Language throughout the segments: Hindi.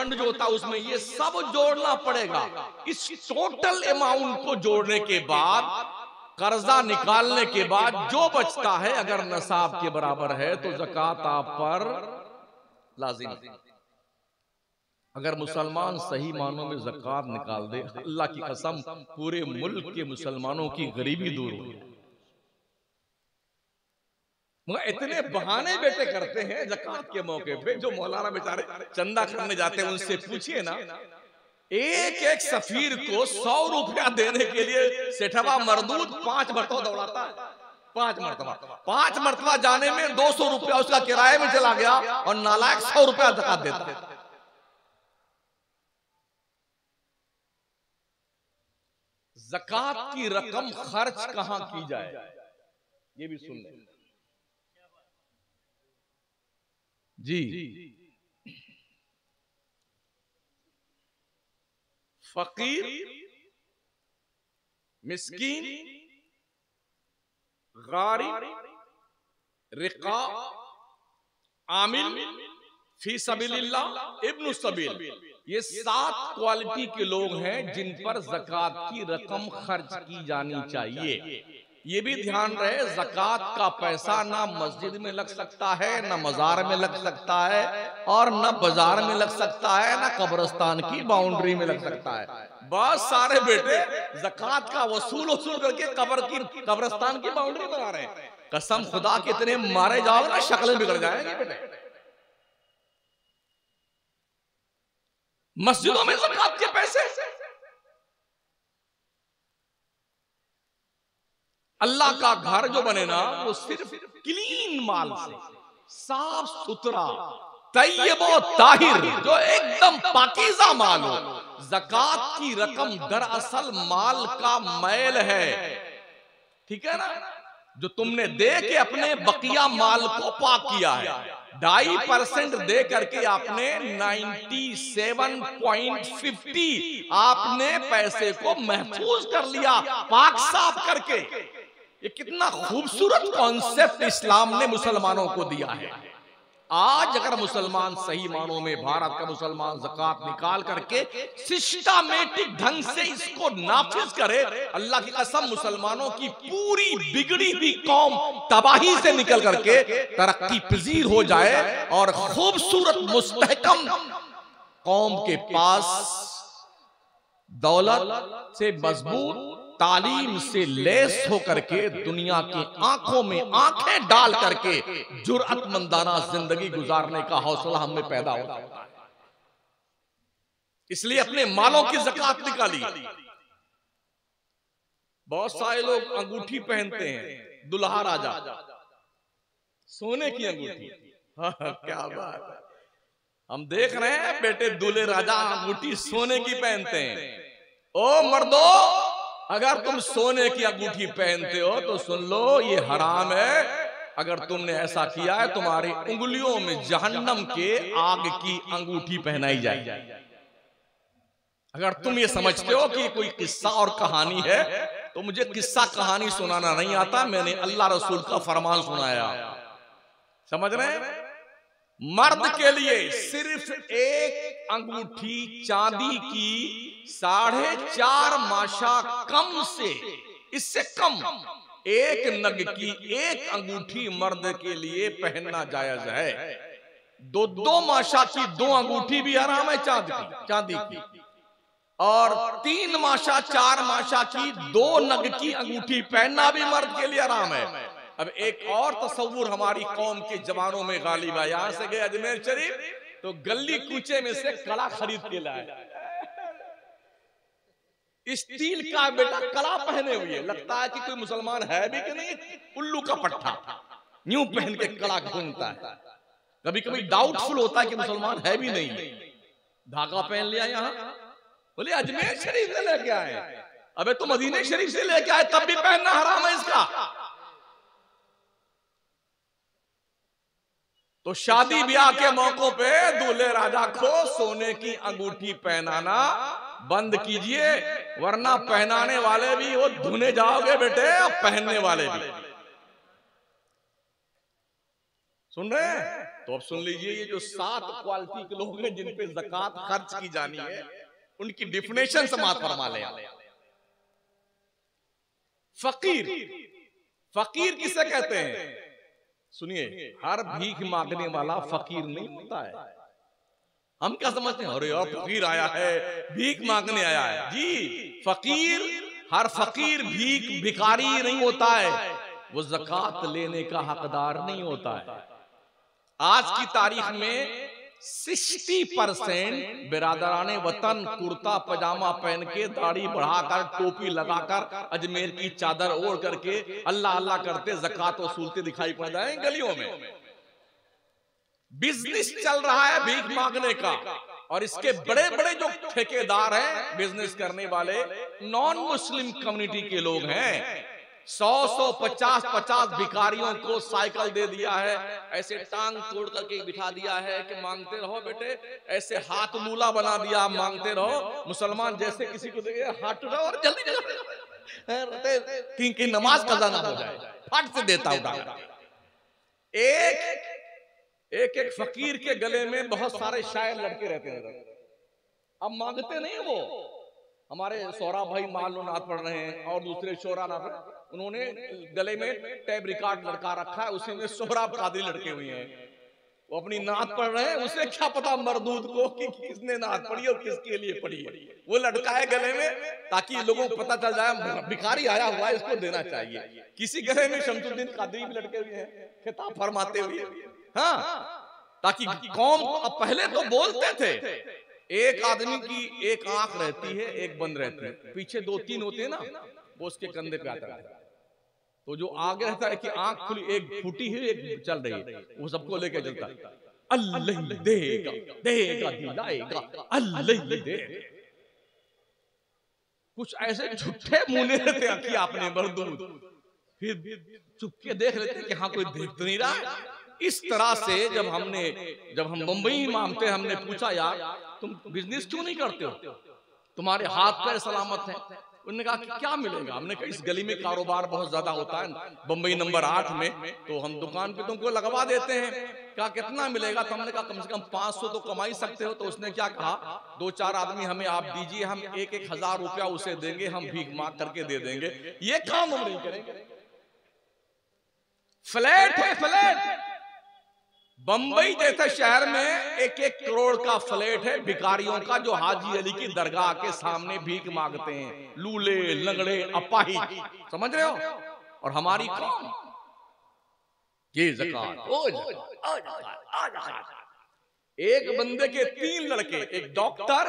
फंड जो होता है उसमें ये सब जोड़ना पड़ेगा। इस टोटल अमाउंट को जोड़ने के बाद, कर्जा निकालने के बाद जो बचता है, अगर नसाब के बराबर है तो ज़कात आप पर लाजिम है। अगर मुसलमान सही मानों में ज़कात निकाल दे, अल्लाह की कसम पूरे मुल्क के मुसलमानों की गरीबी दूर हो जाए। मगर इतने बहाने बेटे करते हैं ज़कात के मौके पे, जो मौलाना बेचारे चंदा करने जाते हैं उनसे पूछिए ना, एक एक सफीर को 100 रुपया देने के लिए सेठवा मरदूद 5 मरतबा दौड़ाता है। 5 मरतबा जाने में 200 रुपया उसका किराए में चला गया और नालायक 100 रुपया ज़कात देता है। ज़कात की रकम खर्च कहां की जाए, ये भी सुन लें जी। फकीर, मिस्कीन, गारिब, रिका, आमिल, फी सबीलिल्लाह, इब्नु सबील, ये 7 क्वालिटी के लोग हैं जिन पर ज़कात की रकम खर्च की जानी चाहिए। ये भी ध्यान रहे, ज़कात का पैसा ना मस्जिद में लग सकता है, ना मजार में लग सकता है, और ना बाजार में लग सकता है, ना कब्रिस्तान की बाउंड्री में लग सकता है। बस सारे बेटे ज़कात का वसूल करके कब्रिस्तान की बाउंड्री बना रहे हैं। कसम खुदा के इतने मारे जाओगे ना शक्लें बिगड़ जाएंगी बेटे। मस्जिदों में ज़कात के पैसे, अल्लाह का घर जो बने ना वो सिर्फ क्लीन माल से, साफ सुथरा, तय्यब ताहिर, जो एकदम पाकीज़ा माल हो। ज़कात की रकम दरअसल माल का मैल है, ठीक है ना, जो तुमने दे के अपने बकिया माल को पाक किया है। 2.5% दे करके आपने 97.50 आपने पैसे को महफूज कर लिया, पाक साफ करके। ये कितना खूबसूरत कॉन्सेप्ट इस्लाम ने मुसलमानों को दिया है। आज अगर मुसलमान सही मानों में, भारत का मुसलमान ज़कात निकाल करके सिस्टमैटिक ढंग से इसको नाफिज करे, अल्लाह की कसम मुसलमानों की पूरी बिगड़ी हुई कौम तबाही से निकल करके तरक्की पजीर हो जाए और खूबसूरत मुस्तहकम कौम के पास दौलत से मजबूत, तालीम से लेस होकर के दुनिया की आंखों में आंखें डाल करके जुर्अतमंदाना जिंदगी गुजारने का हौसला हमें पैदा होता है। इसलिए अपने मालों की ज़कात निकाली। बहुत सारे लोग अंगूठी पहनते हैं, दुल्हा राजा, सोने की अंगूठी। क्या बात है, हम देख रहे हैं बेटे दूल्हे राजा अंगूठी सोने की पहनते हैं। ओ मर्दो, अगर तुम सोने की अंगूठी पहनते हो तो सुन लो ये हराम है। अगर तुमने ऐसा किया है तुम्हारी उंगलियों में जहन्नम के आग की अंगूठी पहनाई जाए। अगर तुम ये समझते हो कि कोई किस्सा और कहानी है तो मुझे किस्सा कहानी सुनाना नहीं आता, मैंने अल्लाह रसूल का फरमान सुनाया। समझ रहे हैं? मर्द के लिए सिर्फ एक अंगूठी चांदी की 4.5 माशा कम से, इससे कम एक नग की एक अंगूठी मर्द के लिए पहनना जायज है। 2 माशा की 2 अंगूठी भी हराम है चांदी की, और 3 माशा 4 माशा की 2 नग की अंगूठी पहनना भी मर्द के लिए हराम है। अब एक और तस्वुर हमारी कौम के जवानों में गालिब है। यहां से गए अजमेर शरीफ तो गली कूचे में से कड़ा खरीद के लाए, स्टील का बेटा कड़ा पहने हुए, लगता है कि कोई मुसलमान है भी कि नहीं, उल्लू का पट्टा यूं पहन के कड़ा घूमता है। कभी कभी डाउटफुल होता है कि मुसलमान है भी नहीं, धागा पहन लिया यहां, बोले अजमेर शरीफ से लेके आए। अबे तो मदीने शरीफ से लेके आए तब भी पहनना हराम है इसका। तो शादी ब्याह के मौकों पे दूल्हे राजा को सोने की अंगूठी पहनाना बंद कीजिए, वरना पहनाने वाले भी वो धुने जाओगे बेटे, और पहनने वाले भी। सुन रहे हैं? तो अब सुन लीजिए, ये जो 7 क्वालिटी के लोग हैं जिन पे ज़कात खर्च की जानी है, उनकी डिफिनेशन समाज फरमा ले। फकीर, फकीर किसे कहते हैं? सुनिए, हर भीख मांगने वाला फकीर नहीं होता है। हम क्या समझते हैं, अरे यार फकीर आया है, भीख मांगने आया है। जी, फकीर, हर फकीर भिखारी नहीं होता है, वो ज़कात लेने का हकदार नहीं होता है। आज की तारीख में 60% बिरादराने वतन कुर्ता पजामा पहन के, दाढ़ी बढ़ाकर, टोपी लगाकर, अजमेर की चादर ओढ़ करके अल्लाह अल्लाह करते ज़कात वसूलते दिखाई पड़ जाए गलियों में। बिजनेस चल रहा है भीख मांगने का, और इसके बड़े बड़े जो ठेकेदार हैं बिजनेस करने वाले, नॉन मुस्लिम कम्युनिटी के लोग हैं। 100 50 भिखारियों को साइकिल दे दिया है, ऐसे टांग तोड़ करके बिठा दिया है कि मांगते रहो बेटे, ऐसे हाथ लूला बना दिया, मांगते रहो। मुसलमान जैसे किसी को देखे हाथ उठाओ और जल्दी कि नमाज कज़ा ना हो जाए, फट से देता उठा। एक फकीर के गले में बहुत सारे शायर लड़के रहते हैं। अब मांगते नहीं वो, हमारे सोहरा भाई माल नाथ पढ़ रहे हैं और दूसरे शोरा नाथ, उन्होंने गले में टैब रिकॉर्ड लड़का रखा है, उसी में सोहराब कादरी लड़के हुए हैं, वो अपनी नात पढ़ रहे हैं। उसे क्या पता मरदूद को कि किसने नात पढ़ी और किसके लिए पढ़ी है। वो लड़का है गले में ताकि लोगों को पता चल जाए भिखारी आया हुआ है, इसको देना चाहिए। किसी गले में शमसुद्दीन कादरी भी लड़के हुए हैं, खिताब फरमाते हुए। हाँ, ताकि कौम, अब पहले तो बोलते थे एक आदमी की एक आंख रहती है, एक बंद रहती है, पीछे 2-3 होते हैं ना, वो उसके कंधे पे आता है। तो जो आगे रहता है कि आंख खुली, एक फूटी है एक चल रही है, वो सबको लेके चलता है। अल्लाह देगा देगा दिलाएगा, अल्लाह देगा। कुछ ऐसे झूठे मुने रहते हैं कि आपने मरदूद, फिर चुपके देख लेते कि हाँ कोई देख तो नहीं रहा। इस तरह से जब हम मुंबई मांगते, हमने पूछा यार तुम बिजनेस क्यों नहीं करते हो, तुम्हारे हाथ पैर सलामत हैं। उन्होंने कहा कि क्या मिलेगा। हमने कहा इस गली में कारोबार बहुत ज्यादा होता है, बम्बई नंबर 8 में, तो हम दुकान पे तुमको लगवा देते हैं। क्या कितना मिलेगा? तो हमने कहा कम से कम 500 तो कमा ही सकते हो। तो उसने क्या कहा, 2-4 आदमी हमें आप दीजिए, हम 1-1 हजार रुपया उसे देंगे, हम भीख मांग करके दे देंगे। ये काम हम नहीं करेंगे। फ्लैट है, फ्लैट बंबई जैसे शहर में 1-1 करोड़ का फ्लैट है भिखारियों का, जो हाजी अली की दरगाह के सामने भीख मांगते हैं, लूले लंगड़े अपाहिज, समझ रहे हो। और हमारी कौम ये ज़कात, ओ ज़कात। एक बंदे के 3 लड़के, एक डॉक्टर,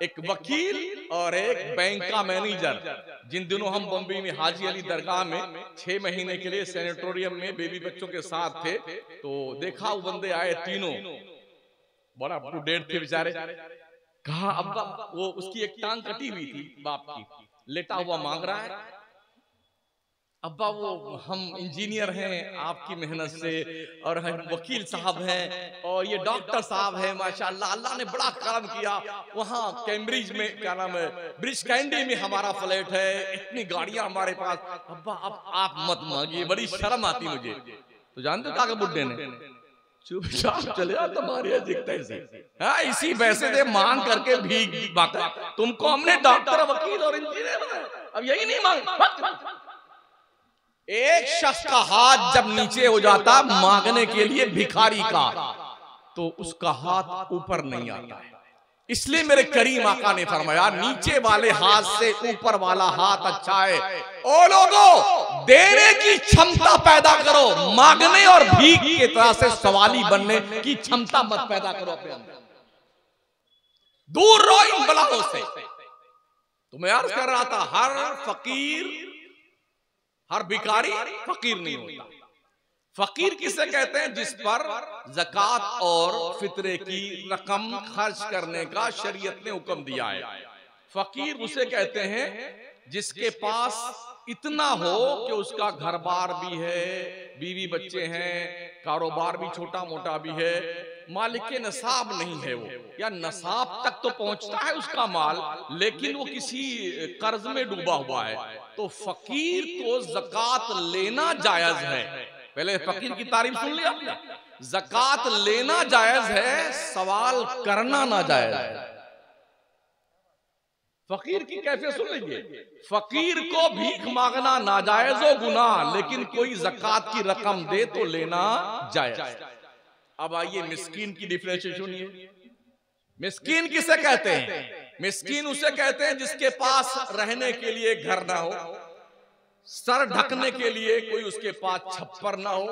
एक वकील और एक बैंक का मैनेजर। जिन दिनों हम बम्बई में हाजी अली दरगाह में 6 महीने के लिए सैनिटोरियम में बेबी बच्चों के साथ थे, तो देखा वो बंदे आए तीनों, बड़ा अप टू डेट थे बेचारे। कहा अब्बा, वो उसकी एक टांग कटी हुई थी बाप की, लेटा हुआ मांग रहा है, अब्बा वो हम इंजीनियर हैं आपकी मेहनत से, और हम वकील साहब हैं, और ये डॉक्टर साहब हैं, माशाल्लाह अल्लाह ने बड़ा करम किया, वहाँ कैम्ब्रिज में क्या नाम है, ब्रिज कैंडी में हमारा फ्लैट है, इतनी गाड़ियां हमारे पास। अब्बा अब आप मत मांगिए, बड़ी शर्म आती मुझे। तो जानते हो क्या बुड्ढे ने, चुपचाप चले जाओ, तुम्हारे दिखते से हाँ इसी पैसे से मांग करके भीख मांगा। तुमको हमने डॉक्टर वकील और इंजीनियर बनाया, अब यही नहीं मांग। एक शख्स का हाथ जब नीचे हो जाता मांगने के लिए भिखारी का, तो उसका हाथ ऊपर नहीं आता है। इसलिए मेरे करीम आका ने फरमाया, नीचे वाले हाथ से ऊपर वाला हाथ अच्छा है। ओ लोगों, देने की क्षमता पैदा करो, मांगने और भीख की तरह से सवाली बनने की क्षमता मत पैदा करो अपने अंदर। दूर रहो इन बलाओं से। तो मैं अर्ज कर रहा था, हर फकीर, हर भिखारी फकीर नहीं होता। फकीर किसे कहते हैं? जिस पर ज़कात और फितरे की रकम खर्च करने का शरीयत ने हुक्म दिया है। फकीर उसे कहते हैं जिसके पास इतना हो कि उसका घर बार भी है, बीवी बच्चे हैं, कारोबार भी छोटा मोटा भी है, मालिक नसाब नहीं है वो, या नसाब तक तो पहुंचता है उसका माल, लेकिन वो किसी कर्ज में डूबा हुआ है। तो फकीर को ज़कात लेना जायज है। पहले फकीर की तारीफ सुन लिया आपने। ज़कात लेना जायज है, सवाल करना ना जायज है। फकीर की कैफियत सुन लीजिए, फकीर को भीख मांगना नाजायज हो गुनाह, लेकिन कोई ज़कात की रकम दे तो लेना जायज। अब आइए मिस्कीन की डिफरेंशिएशन सुनिए। मिस्कीन किसे कहते हैं? मिस्कीन उसे कहते हैं जिसके पास रहने के लिए घर ना हो, सर ढकने के लिए कोई उसके पास छप्पर ना हो,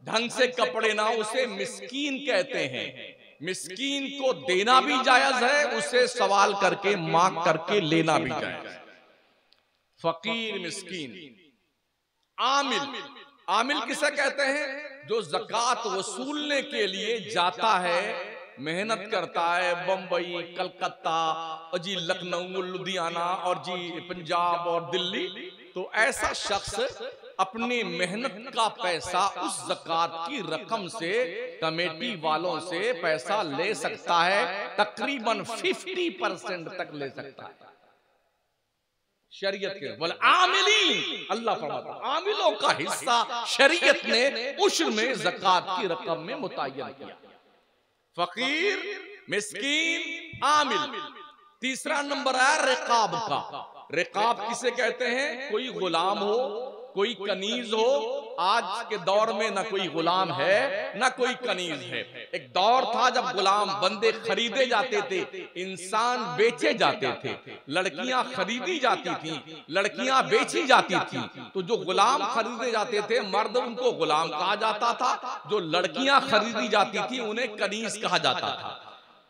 ढंग से कपड़े ना हो, उसे मिस्कीन कहते हैं। मिस्कीन को देना भी जायज है, उसे सवाल करके मांग करके लेना भी जायज। फकीर, मिस्कीन। आमिल, आमिल किसे कहते हैं? जो ज़कात वसूलने के लिए जाता है, मेहनत करता है, बंबई, कलकत्ता और जी लखनऊ, लुधियाना और जी पंजाब और दिल्ली, तो ऐसा शख्स अपनी मेहनत का पैसा उस ज़कात की रकम से कमेटी वालों से पैसा ले सकता है, तकरीबन 50% तक ले सकता है। शरीयत के बोले आमिलीन, अल्लाह फरमाता है आमिलों का हिस्सा शरीयत ने उश्र में ज़कात की रकम में मुतय्यन किया। फकीर, मिस्कीन, आमिल। तीसरा नंबर है रिकाब का। रिकाब किसे कहते हैं? कोई गुलाम हो, कोई कनीज हो। आज के दौर में ना कोई गुलाम है ना कोई कनीज है। एक दौर था जब गुलाम बंदे खरीदे जाते थे, इंसान बेचे जाते थे, लड़कियां खरीदी जाती थी, लड़कियां बेची जाती थी। तो जो गुलाम खरीदे जाते थे, मर्द, उनको गुलाम कहा जाता था। जो लड़कियां खरीदी जाती थी उन्हें कनीज कहा जाता था।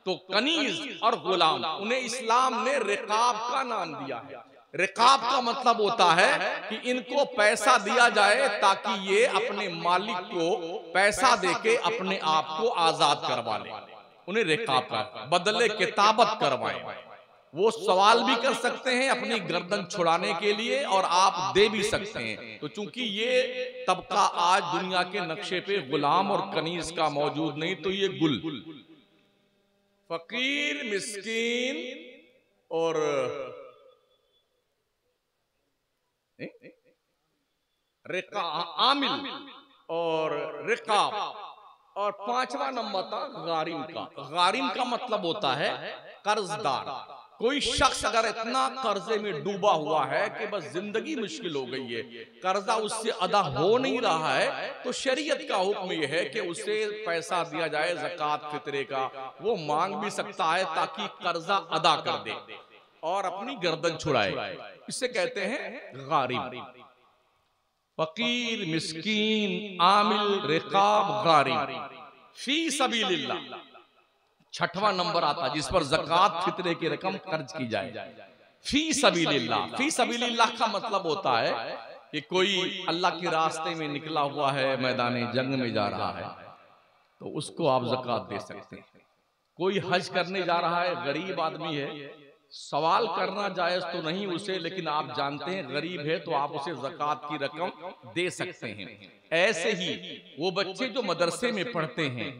तो कनीज और गुलाम, उन्हें इस्लाम ने रिकाब का नाम दिया है। रिकाब का मतलब होता है कि इनको पैसा दिया जाए ताकि ये अपने मालिक को पैसा देके अपने आप को आजाद करवा ले। उन्हें रिकाब का बदले किताबत करवाएं। वो सवाल भी कर सकते हैं अपनी गर्दन छुड़ाने के लिए और आप दे भी सकते हैं। तो चूंकि ये तबका आज दुनिया के नक्शे पे गुलाम और कनीज का मौजूद नहीं, तो ये गुल, फकीर, मिस्कीन और आमिल और रिकाब, और पांचवा नंबर था गारिम का। गारिम का मतलब होता है कर्जदार। कोई शख्स अगर इतना कर्जे में डूबा हुआ है कि बस जिंदगी मुश्किल हो गई है, कर्जा उससे अदा हो नहीं रहा है, तो शरीयत का हुक्म यह है कि उसे पैसा दिया जाए ज़कात फित्रे का। वो मांग भी सकता है ताकि कर्जा अदा कर दे और अपनी गर्दन छुड़ाए। इसे कहते हैं गारिम। फकीर, मिस्कीन, आमिल, रिकाब, गारिम। फी सबीलिल्लाह छठवां नंबर आता जिस पर ज़कात फित्रे की रकम खर्च की जाए। फी सबीलिल्लाह। फी सबीलिल्लाह का मतलब होता है कि कोई अल्लाह के रास्ते में निकला हुआ है, मैदान जंग में जा रहा है, तो उसको आप ज़कात दे सकते हैं। कोई हज करने जा रहा है, गरीब आदमी है, सवाल करना जायज तो नहीं उसे, लेकिन आप जानते हैं गरीब है तो आप उसे ज़कात की रकम दे सकते हैं। ऐसे ही वो बच्चे जो मदरसे में पढ़ते हैं,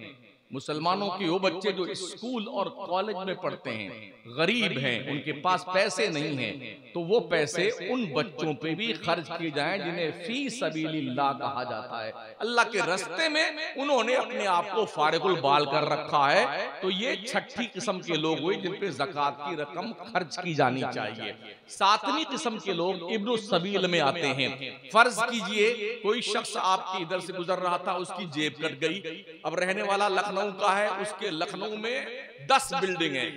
मुसलमानों के वो बच्चे जो स्कूल और कॉलेज में पढ़ते हैं, गरीब हैं, उनके पास पैसे नहीं हैं, तो वो पैसे उन बच्चों पे भी खर्च किए जाएं जिन्हें फी सबीलिल्लाह कहा जाता है। अल्लाह के रास्ते में उन्होंने अपने आप को फारिगुल बाल कर रखा है। तो ये छठी किस्म के लोग हुए जिन पे ज़कात की रकम खर्च की जानी चाहिए। सातवीं किस्म के लोग इब्नु सबील में आते हैं। फर्ज कीजिए कोई शख्स आपके इधर से गुजर रहा था, उसकी जेब कट गई, अब रहने वाला लखनऊ का है, उसके लखनऊ में 10 बिल्डिंग है,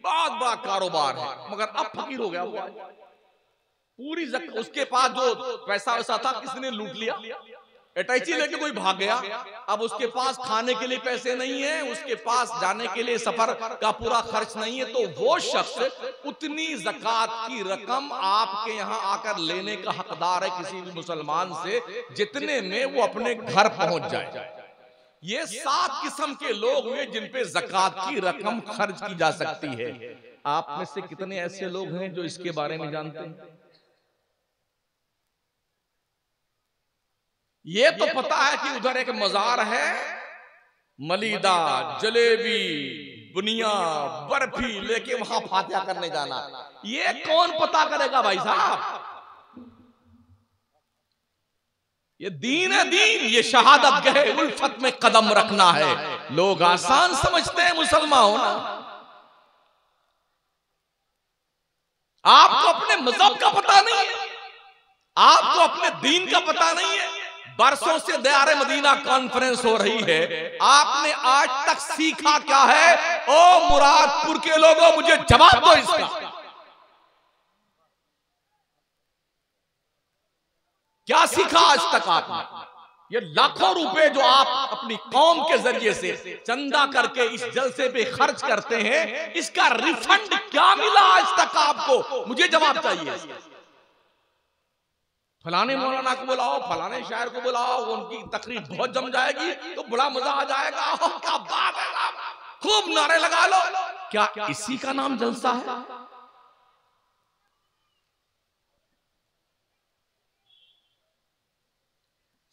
बहुत बड़ा कारोबार है, मगर अब फकीर हो गया वो। पूरी उसके पास जो पैसा वैसा था किसने लूट लिया, अटैची लेके कोई भाग गया। अब उसके पास खाने के लिए पैसे नहीं है, उसके पास जाने के लिए सफर का पूरा खर्च नहीं है, तो वो शख्स उतनी ज़कात की रकम आपके यहाँ आकर लेने का हकदार है किसी भी मुसलमान से जितने में वो अपने घर पहुंच जाए। ये 7 किस्म के लोग हुए जिन पे ज़कात की रकम खर्च की जा सकती है। आप में से कितने ऐसे लोग हैं जो इसके बारे में जानते हैं? ये तो पता है कि उधर एक मजार है, मलीदा, जलेबी, बुनिया, बर्फी लेके वहां फातिहा करने जाना। ये कौन पता करेगा भाई साहब? ये दीन है दीन, ये शहादत गए उल्फत में कदम रखना है। लोग आसान समझते हैं मुसलमान होना। आपको अपने मजहब का पता नहीं है, आपको अपने दीन का पता नहीं है। बरसों से दयारे मदीना कॉन्फ्रेंस हो रही है, आपने आज तक सीखा क्या है? ओ मुरादपुर के लोगों, मुझे जवाब दो इसका। क्या सीखा आज तक आपने? ये लाखों रुपए जो आप अपनी कौम के जरिए से चंदा करके इस जलसे पे खर्च करते हैं, इसका रिफंड क्या मिला आज तक आपको? मुझे जवाब चाहिए। फलाने मौलाना को बुलाओ, फलाने शायर को बुलाओ, उनकी तकरीर बहुत जम जाएगी तो बड़ा मजा आ जाएगा। क्या बात है, खूब नारे लगा लो। क्या इसी का नाम जलसा है?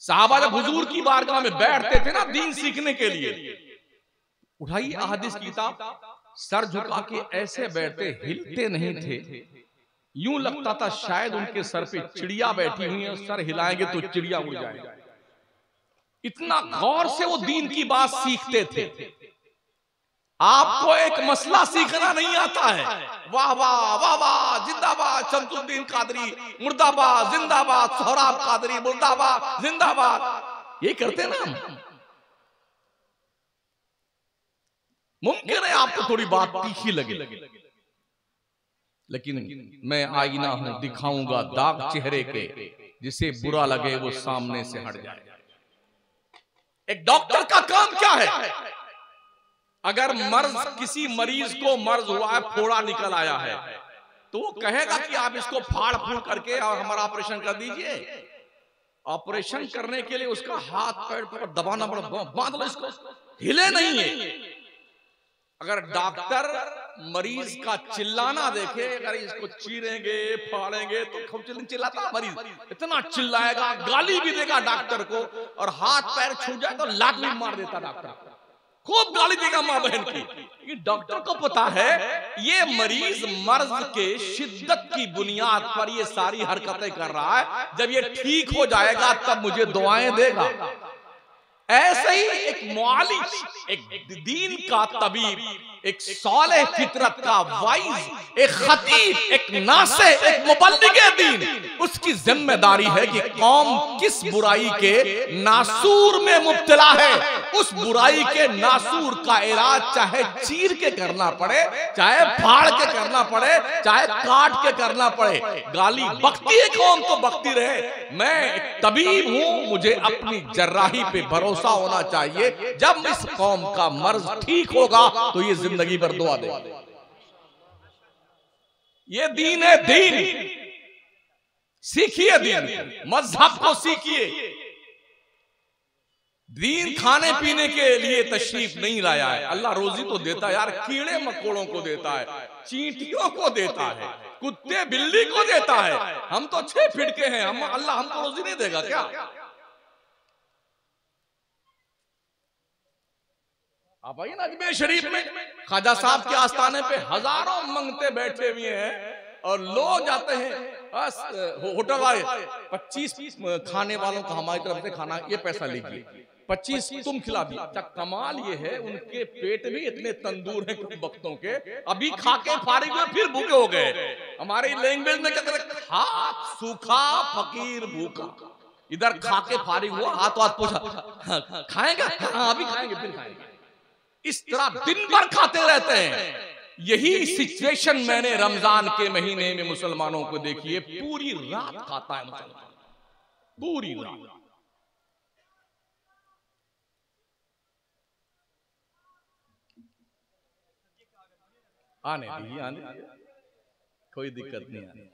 साहबा जब हुजूर की बारगाह में बैठते थे ना दीन सीखने के लिए, उठाइए अहादीस की किताब, सर झुका के ऐसे बैठते, हिलते नहीं थे। यूं लगता था शायद उनके सर पे चिड़िया बैठी हुई है, सर हिलाएंगे तो चिड़िया उड़ जाएगी। इतना गौर से वो दीन की बात सीखते थे। आपको एक मसला सीखना नहीं आता है, वाह वाह वाह वाह, जिंदाबाद शमसुद्दीन कादरी, मुर्दाबाद जिंदाबाद सोहराब कादरी, मुर्दाबाद जिंदाबाद, ये करते ना हम। मुमकिन है आपको थोड़ी बात तीखी लगे, लेकिन मैं आईना हूं, दिखाऊंगा दाग चेहरे के, जिसे बुरा लगे वो सामने से हट जाए। एक डॉक्टर का काम क्या है? अगर मर्ज, किसी मरीज को मर्ज हुआ है, फोड़ा निकल आया है, तो वो कहेगा कि आप इसको फाड़ फूड़ करके और हमारा ऑपरेशन कर दीजिए। ऑपरेशन करने के लिए उसका हाथ पैर पर दबाना पड़ेगा, बांध लो इसको, हिले नहीं है। अगर डॉक्टर मरीज का चिल्लाना देखे, अगर इसको चीरेंगे फाड़ेंगे तो खूब चिल्लाता मरीज, इतना चिल्लाएगा, गाली भी देगा डॉक्टर को, और हाथ पैर छूट जाए तो लात भी मार देता डॉक्टर, खूब गाली देगा मां बहन की। ये डॉक्टर को पता है ये मरीज मर्ज के शिद्दत की बुनियाद पर ये सारी हरकतें कर रहा है, जब ये ठीक हो जाएगा तब मुझे दुआएं देगा। ऐसे ही एक मुआलिज, एक दीन का तबीब, एक सालेह फितरत का वाइज, एक खतीब, एक नासे, एक मुबल्लिगे दीन, उसकी जिम्मेदारी है कि कौम किस बुराई के नासूर में मुब्तला है, उस बुराई के नासूर का इलाज चाहे चीर के करना पड़े, चाहे फाड़ के करना पड़े, चाहे काट के करना पड़े। गाली बकती है कौम तो बकती रहे। मैं एक तबीब हूं, मुझे अपनी जर्राही पे भरोसा होना चाहिए। जब इस कौम का मर्ज ठीक होगा तो ये जिंदगी भर दुआ दे। ये दीन है, दीन सीखिए, दीन मजहब को सीखिए। दीन खाने पीने के लिए तशरीफ नहीं लाया है। अल्लाह रोजी तो देता है यार, कीड़े मकोड़ों को देता है, चींटियों को देता है, कुत्ते बिल्ली को देता है। हम तो 6 फीट के हैं, हम अल्लाह हमको रोजी नहीं देगा क्या? आप आइए ना अजमेर शरीफ में, ख्वाजा साहब के आस्थाने पे हजारों मंगते बैठे हुए हैं, और लोग जाते हैं होटल वाले 25 खाने वालों का हमारी तरफ से खाना, ये पैसा लीजिए, 25 तुम खिला दिया। कमाल ये है उनके पेट भी इतने तंदूर हैं कुछ वक्तों के, अभी खा के फारिग हुए फिर भूखे हो गए। हमारी लैंग्वेज में क्या कहते, हाथ सूखा फकीर भूखा। इधर खा के फारिग हुआ, हाथ हाथ पूछा खाएंगे, हाँ अभी खाएंगे फिर खाएंगे। इस तरह दिन भर खाते रहते हैं। यही सिचुएशन मैंने रमजान के महीने में मुसलमानों को देखी है, पूरी रात खाता है मुसलमान, पूरी रात। आने दीजिए, आने कोई दिक्कत नहीं आने।